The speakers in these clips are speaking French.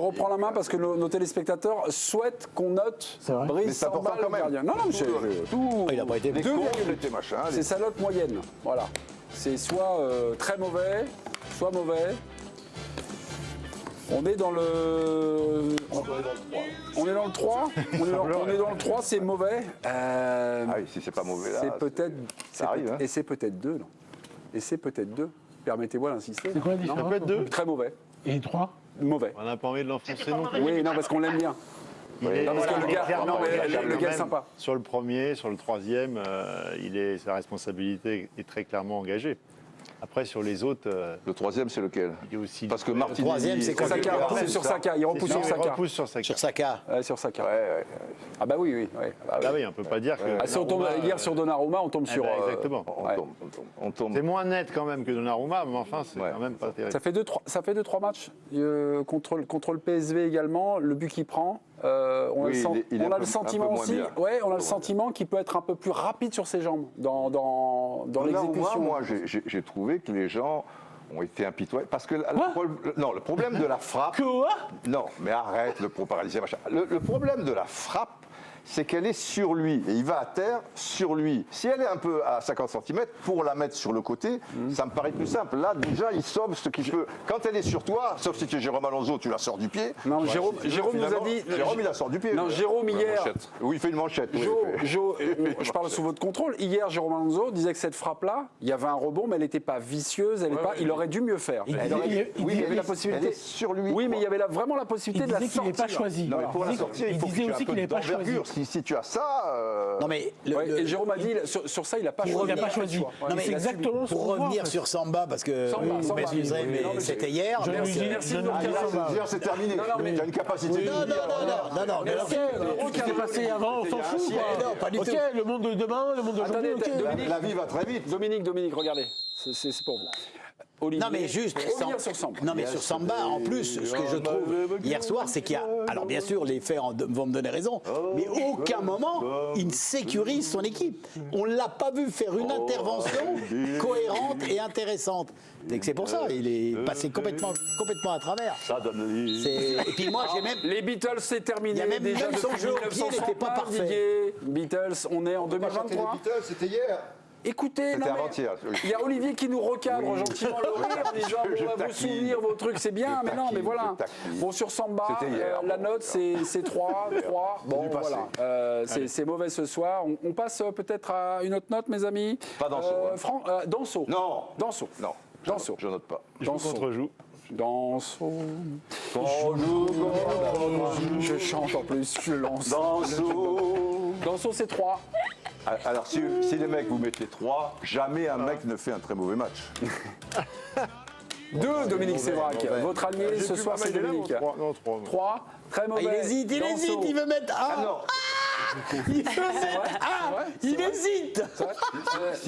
On reprend la main parce que nos téléspectateurs souhaitent qu'on note Brice Samba, le gardien. Non, non, tout. Il a pas été 2,8. C'est sa note moyenne. Voilà. C'est soit très mauvais, soit mauvais. On est dans le. On est dans le 3. On est dans le 3, c'est mauvais. Ah oui, si c'est pas mauvais là. C'est peut-être. Ça arrive. Hein. Et c'est peut-être 2, non. Et c'est peut-être 2. Permettez-moi d'insister. C'est quoi la différence? Ça peut être 2. Très mauvais. Et 3? Mauvais. On n'a pas envie de l'enfoncer non plus. Oui, non, parce qu'on l'aime bien. Oui, non, parce que le gars est sympa. Sur le premier, sur le troisième, sa responsabilité est très clairement engagée. Après, sur les autres. Le troisième, c'est lequel? Il est aussi. Parce que Martinelli. Le troisième, c'est Saka, repousse sur Saka. Il repousse sur Saka. Sur Saka. Sur Saka. Ouais. Ah bah oui. Ah oui, on peut pas dire que. Ah, si on tombe hier sur Donnarumma, on tombe sur. Exactement. On tombe. C'est moins net quand même que Donnarumma, mais enfin, c'est quand même pas terrible. Ça fait 2-3 matchs contre le PSV également. Le but qu'il prend. On a le sentiment aussi. Ouais, on a le sentiment qu'il peut être un peu plus rapide sur ses jambes dans l'exécution. Moi, j'ai trouvé que les gens ont été impitoyables. Parce que le problème de la frappe. Quoi? Non, mais arrête le pro-paralysé, machin. Le problème de la frappe, c'est qu'elle est sur lui. Et il va à terre sur lui. Si elle est un peu à 50 cm, pour la mettre sur le côté, ça me paraît plus simple. Là, déjà, il sauve ce qu'il peut. Quand elle est sur toi, sauf si tu es Jérôme Alonso, tu la sors du pied. Non, Jérôme nous a dit. Jérôme, il la sort du pied. Non, Jérôme, hier. Oui, il fait une manchette. Je parle sous votre contrôle. Hier, Jérôme Alonso disait que cette frappe-là, il y avait un rebond, mais elle n'était pas vicieuse. Il aurait dû mieux faire. Il avait la possibilité. Sur lui. Oui, mais il y avait vraiment la possibilité de la sortir. Il disait qu'il n'avait pas choisi. Non, mais pour la sortir, il faut que tu aies un peu d'envergure. Si tu as ça. Non mais et Jérôme a dit sur ça, il n'a pas choisi. Il n'a pas choisi. Non, mais c'est exactement pour revenir sur Samba, parce que vous m'excuserez, mais c'était hier. Merci de nous dire c'est terminé. Tu as une capacité. Non. Ce qui s'est passé avant, on s'en fout. Non, pas du tout. Ok, le monde de demain, le monde d'aujourd'hui. La vie va très vite. Dominique, regardez, c'est pour vous. Olivier, non mais juste sur Samba. Non mais sur Samba, en plus, ce que je trouve hier soir, c'est qu'il y a. Alors bien sûr, les faits vont me donner raison, mais aucun moment il ne sécurise son équipe. On ne l'a pas vu faire une intervention cohérente et intéressante. C'est pour ça, il est passé complètement à travers. Ça donne. Et puis moi, j'ai même. Les Beatles, c'est terminé. Il y a même déjà son depuis jeu au pied n'était pas parfait. Didier. Beatles, on est en 2023. C'était hier. Écoutez, il y a Olivier qui nous recadre gentiment le rire en disant on va vous souvenir vos trucs, c'est bien, mais non, mais voilà. Bon, sur Samba, la note c'est 3. Bon, voilà. C'est mauvais ce soir. On passe peut-être à une autre note, mes amis. Pas Danso. Danso. Non. Danso. Non. Danso. Je note pas. Je contre-joue. Danso. Je chante en plus, je lance. Danso, c'est 3. Alors, si les mecs vous mettez 3, jamais un mec ne fait un très mauvais match. 2, Dominique Sévrac. Votre allié ce soir, c'est Dominique. 3, très mauvais. Il hésite, il veut mettre 1. Non. Il hésite.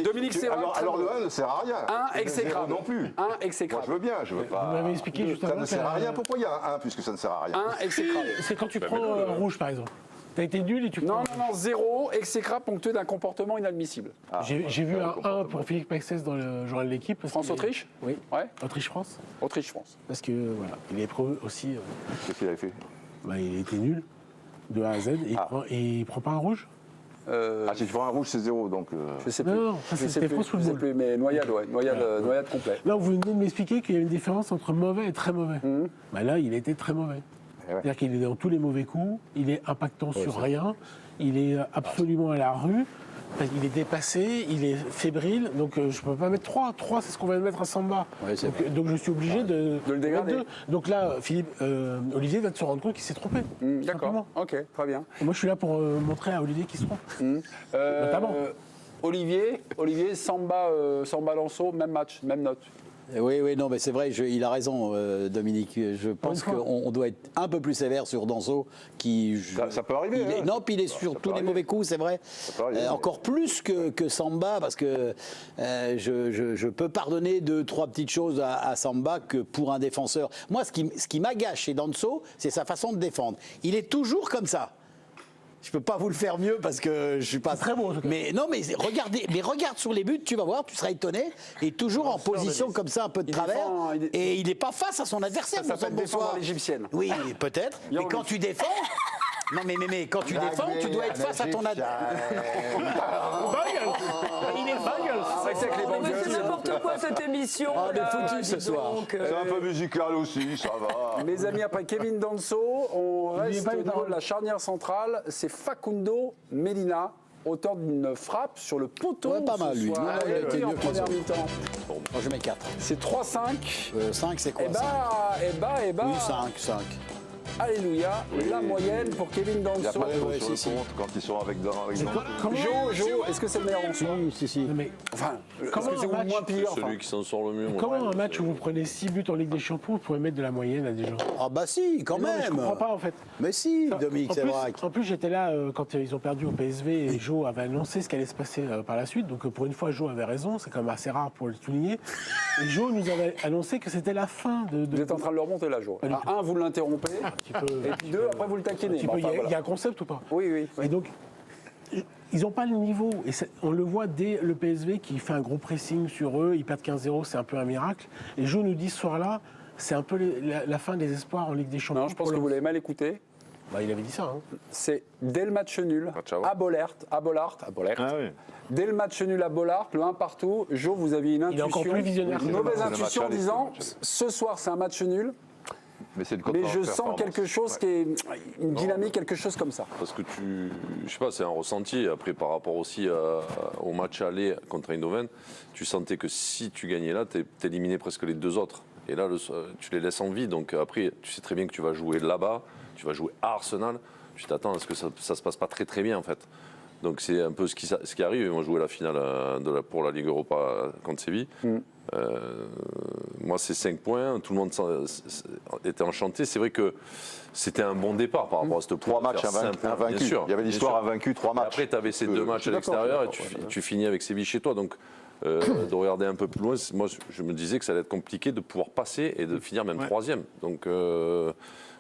Dominique Sévrac. Alors le 1 ne sert à rien. 1 exécrable. Non plus. 1 exécrable. Moi je veux bien, je veux pas. Vous m'avez expliqué juste avant. Ça ne sert à rien. Pourquoi il y a un 1 puisque ça ne sert à rien? 1 exécrable. C'est quand tu prends un rouge, par exemple. T'as été nul et tu prends. Non, 0 exécrable ponctué d'un comportement inadmissible. J'ai vu un 1 pour Philippe Maxès dans le journal de l'équipe. France-Autriche? Oui. Ouais. Autriche-France. Autriche-France. Parce que voilà, il est pro aussi. Qu'est-ce qu'il avait fait? Il était nul de A à Z et il prend pas un rouge. Si tu prends un rouge, c'est 0, donc. Je sais plus. Non, ça c'était France Football. Mais noyade complet. Là, vous venez de m'expliquer qu'il y a une différence entre mauvais et très mauvais. Là, il était très mauvais. C'est-à-dire qu'il est dans tous les mauvais coups, il est impactant sur rien, il est absolument à la rue, il est dépassé, il est fébrile, donc je ne peux pas mettre 3. 3, c'est ce qu'on va mettre à Samba. Ouais, donc je suis obligé de le dégrader. Mettre 2. Donc là, Olivier va se rendre compte qu'il s'est trompé. D'accord, ok, très bien. Et moi, je suis là pour montrer à Olivier qu'il se trompe. Notamment. Olivier, Samba Lançon, même match, même note. Oui, non, mais c'est vrai, il a raison, Dominique. Je pense qu'on doit être un peu plus sévère sur Danso, qui. Ça peut arriver. Non, puis il est sur tous les mauvais coups, c'est vrai. Encore plus que Samba, parce que je peux pardonner 2-3 petites choses à Samba que pour un défenseur. Moi, ce qui m'agace chez Danso, c'est sa façon de défendre. Il est toujours comme ça. Je peux pas vous le faire mieux parce que je suis pas très bon. Mais non, mais regarde sur les buts, tu vas voir, tu seras étonné. Il est toujours en position comme ça, un peu de travers, et il n'est pas face à son adversaire. Ça s'appelle défendre l'égyptienne. Oui, peut-être. Mais quand tu défends. Non mais quand tu défends, tu dois être face à ton adversaire. Il est Bengals. C'est n'importe quoi cette émission. On est foutu ce soir. C'est un peu musical aussi, ça va. Mes amis, après Kevin Danso, on reste dans la charnière centrale. C'est Facundo Medina, auteur d'une frappe sur le poteau. Ouais, pas mal, lui. Soir. Il a été mieux en que les première autres. mi-temps. Moi, je mets 4. C'est 3-5. 5, c'est quoi? Eh bah. Oui, 5. Alléluia, la moyenne pour Kevin Il n'y a Danso. pas de faute sur le compte quand ils sont avec Danso. Jo, est-ce que c'est le meilleur Danso? Si. Mais Enfin, comment est-ce que c'est un match moins pire? Celui qui s'en sort le mieux. Comment un match où vous prenez 6 buts en Ligue des Champions, vous pouvez mettre de la moyenne à des gens? Ah bah si, quand Non, mais même. je comprends pas en fait. Mais si, Dominique, c'est vrai. En plus, j'étais là quand ils ont perdu au PSV et Jo avait annoncé ce qui allait se passer par la suite. Donc pour une fois, Jo avait raison, c'est quand même assez rare pour le souligner. Et Jo nous avait annoncé que c'était la fin de. Vous êtes en train de le remonter là, Jo. Un, vous l'interrompez. Et puis deux, après vous le taquinez. Il y a un concept ou pas? Oui. Et donc, ils n'ont pas le niveau. Et on le voit dès le PSV qui fait un gros pressing sur eux. Ils perdent 15-0, c'est un peu un miracle. Et Jo nous dit ce soir-là, c'est un peu la fin des espoirs en Ligue des Champions. Non, je pense que vous l'avez mal écouté. Bah, il avait dit ça. Hein. C'est dès le match nul à Bollaert. Ah oui. Dès le match nul à Bollaert, le 1 partout, Jo, vous aviez une Il est encore intuition, plus visionnaire. une mauvaise C'est le intuition en match aller, disant c'est le match ce soir c'est un match nul, Mais c'est une mais je sens contre-performance. quelque chose qui est une dynamique, quelque chose comme ça. Parce que je sais pas, c'est un ressenti. Après, par rapport aussi au match aller contre Eindhoven, tu sentais que si tu gagnais là, t'éliminais presque les deux autres. Et là, tu les laisses en vie. Donc après, tu sais très bien que tu vas jouer là-bas, tu vas jouer à Arsenal. Tu t'attends à ce que ça se passe pas très bien en fait. Donc c'est un peu ce qui arrive. Ils vont jouer la finale pour la Ligue Europa contre Séville. Moi, c'est 5 points. Tout le monde était enchanté. C'est vrai que c'était un bon départ par rapport à cette 3 matchs invaincus. Il y avait l'histoire invaincu, 3 matchs. Après, tu avais ces 2 matchs à l'extérieur et tu finis avec Séville chez toi. Donc, de regarder un peu plus loin, moi, je me disais que ça allait être compliqué de pouvoir passer et de finir même 3e. Donc,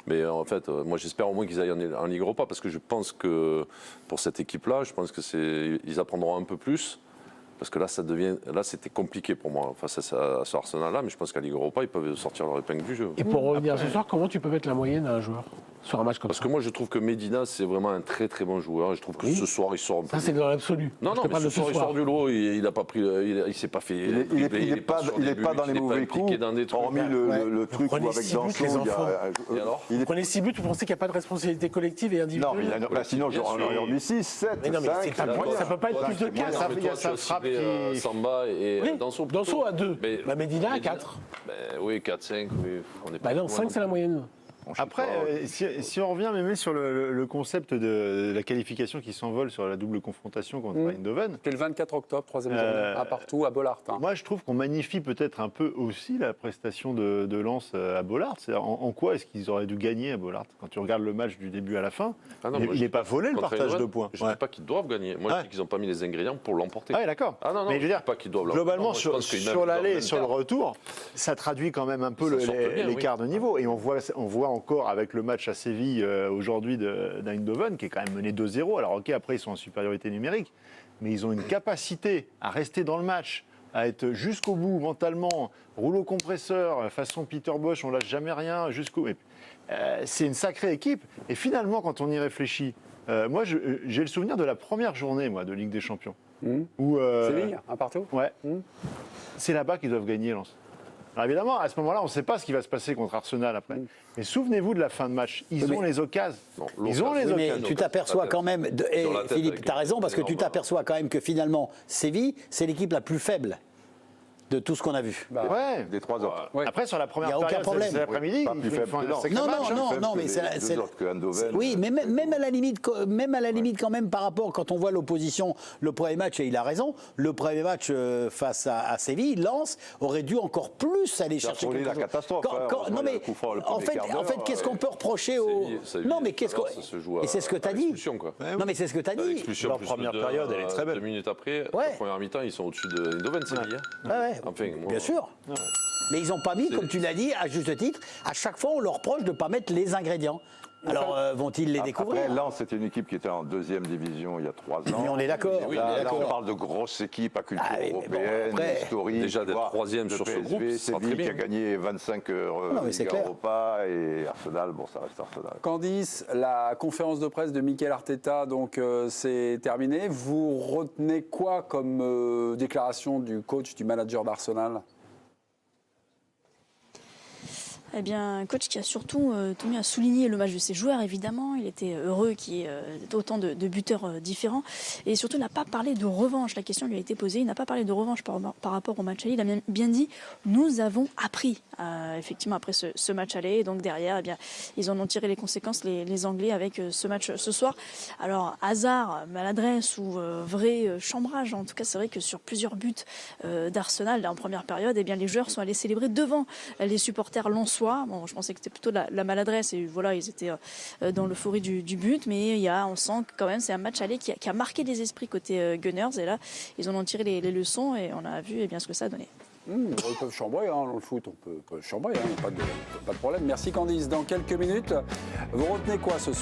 mais en fait, moi, j'espère au moins qu'ils aillent en Ligue Europa parce que je pense que pour cette équipe-là, je pense que ils apprendront un peu plus. Parce que là, c'était compliqué pour moi face à ce Arsenal-là, mais je pense qu'à Ligue Europa, ils peuvent sortir leur épingle du jeu. Et pour revenir ce soir, comment tu peux mettre la moyenne à un joueur sur un match comme ça? Parce que moi, je trouve que Medina, c'est vraiment un très très bon joueur. Et je trouve que ce soir, il sort. Ça, c'est dans l'absolu. Non, mais ce soir, il sort du lot. Il n'a pas pris. Il s'est pas fait. Il n'est pas dans les mauvais coups. Hormis le truc où avec Danso, Et alors vous prenez 6 buts, vous pensez qu'il n'y a pas de responsabilité collective et individuelle? Non, sinon j'en aurais mis 6, 7, Mais non, mais 5. ça ne peut pas être plus de 4. Il y a sa frappe qui. Samba et Danso. Danso à 2. Medina à 4. Oui, 4, 5. Oui, on est pas. Non, 5 c'est la moyenne. Après, si on revient même sur le concept de la qualification qui s'envole sur la double confrontation contre Eindhoven. C'était le 24 octobre, 3e journée, à partout, à Bollaert. Moi, je trouve qu'on magnifie peut-être un peu aussi la prestation de Lens à Bollaert. En quoi est-ce qu'ils auraient dû gagner à Bollaert? Quand tu regardes le match du début à la fin, il n'est pas volé le partage de points. Je ne dis pas qu'ils doivent gagner. Moi, je dis qu'ils n'ont pas mis les ingrédients pour l'emporter. Ah oui, d'accord. Ah non, mais je veux dire, pas qu'ils doivent globalement, sur l'aller et sur le retour, ça traduit quand même un peu l'écart de niveau. Et on voit encore avec le match à Séville aujourd'hui d'Eindhoven, qui est quand même mené 2-0. Alors ok, après ils sont en supériorité numérique, mais ils ont une capacité à rester dans le match, à être jusqu'au bout mentalement, rouleau compresseur, façon Peter Bosz, on lâche jamais rien, jusqu'au... c'est une sacrée équipe. Et finalement, quand on y réfléchit, moi j'ai le souvenir de la première journée de Ligue des Champions. Où, Séville, un partout. Ouais. C'est là-bas qu'ils doivent gagner, Lens. Alors évidemment, à ce moment-là, on ne sait pas ce qui va se passer contre Arsenal après. Mais souvenez-vous de la fin de match. Ils ont les occasions. Ils ont les occasions. Mais tu t'aperçois quand même, Philippe, tu as raison, parce que tu t'aperçois quand même que finalement, Séville, c'est l'équipe la plus faible de tout ce qu'on a vu. Ouais. Des 3 autres. Ouais. Après, sur la première Il y a aucun période, problème. c'est l'après-midi. Pas plus faible que Lens. Non, mais c'est oui, mais même à la limite, quand même par rapport quand on voit l'opposition, le premier match, et il a raison, le premier match face à Séville, Lens aurait dû encore plus aller chercher quelque chose. La catastrophe. Non mais en fait, qu'est-ce qu'on peut reprocher au non mais qu'est-ce qu'on et c'est ce que tu as dit. Non mais c'est ce que tu as dit. Leur première période, elle est très belle. 2 minutes après, la première mi-temps, ils sont au-dessus de Eindhoven, Séville. Enfin, bien sûr. Mais ils n'ont pas mis, comme tu l'as dit, à juste titre, à chaque fois on leur reproche de ne pas mettre les ingrédients. Alors vont-ils les découvrir? Après, Lens, c'était une équipe qui était en 2e division il y a 3 ans. Mais on est d'accord. Là, on parle de grosses équipes à culture européenne, historique. Déjà d'être 3e sur ce groupe, c'est Séville qui a bien. gagné 25 Ligue Europa et Arsenal, bon, ça reste Arsenal. Candice, la conférence de presse de Mikel Arteta, donc c'est terminé. Vous retenez quoi comme déclaration du coach, du manager d'Arsenal? Eh bien, un coach qui a surtout tenu à souligner le match de ses joueurs, évidemment. Il était heureux qu'il y ait autant de buteurs différents. Et surtout, il n'a pas parlé de revanche. La question lui a été posée. Il n'a pas parlé de revanche par rapport au match aller. Il a bien dit, nous avons appris, effectivement, après ce match aller. Et donc, derrière, eh bien, ils en ont tiré les conséquences, les Anglais, avec ce match ce soir. Alors, hasard, maladresse ou vrai chambrage. En tout cas, c'est vrai que sur plusieurs buts d'Arsenal, en première période, eh bien, les joueurs sont allés célébrer devant les supporters lensois. Bon, je pensais que c'était plutôt la maladresse et voilà, ils étaient dans l'euphorie du but, mais on sent que quand même c'est un match aller qui a marqué les esprits côté Gunners et là ils en ont tiré les leçons et on a vu bien ce que ça a donné. Ils peuvent chambrer dans le foot, on peut chambrer, pas de problème. Merci Candice. Dans quelques minutes, vous retenez quoi ce soir?